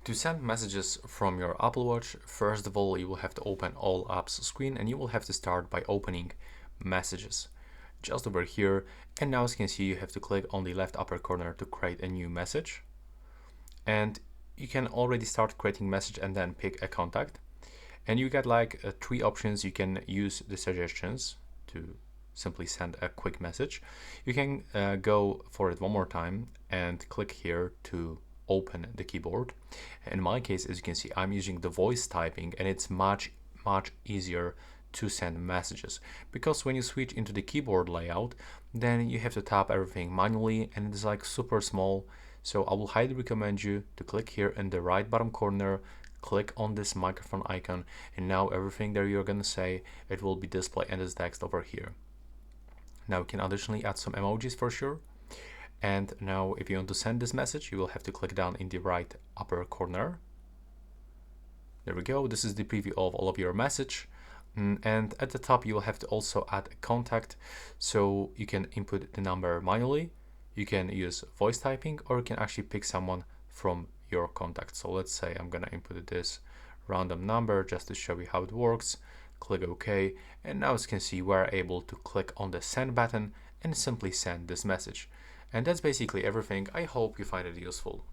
To send messages from your Apple Watch, first of all, you will have to open all apps screen and you will have to start by opening messages. Just over here, and now as you can see, you have to click on the left upper corner to create a new message. And you can already start creating message and then pick a contact. And you get like 3 options. You can use the suggestions to simply send a quick message. You can go for it one more time and click here to open the keyboard. In my case, as you can see, I'm using the voice typing and it's much easier to send messages, because when you switch into the keyboard layout, then you have to tap everything manually and it's like super small. So I will highly recommend you to click here in the right bottom corner, click on this microphone icon, and now everything that you're gonna say, it will be displayed in this text over here. Now you can additionally add some emojis for sure. And now if you want to send this message, you will have to click down in the right upper corner. There we go. This is the preview of all of your message. And at the top, you will have to also add a contact. So you can input the number manually. You can use voice typing, or you can actually pick someone from your contact. So let's say I'm gonna input this random number just to show you how it works. Click OK. And now as you can see, we're able to click on the send button and simply send this message. And that's basically everything. I hope you find it useful.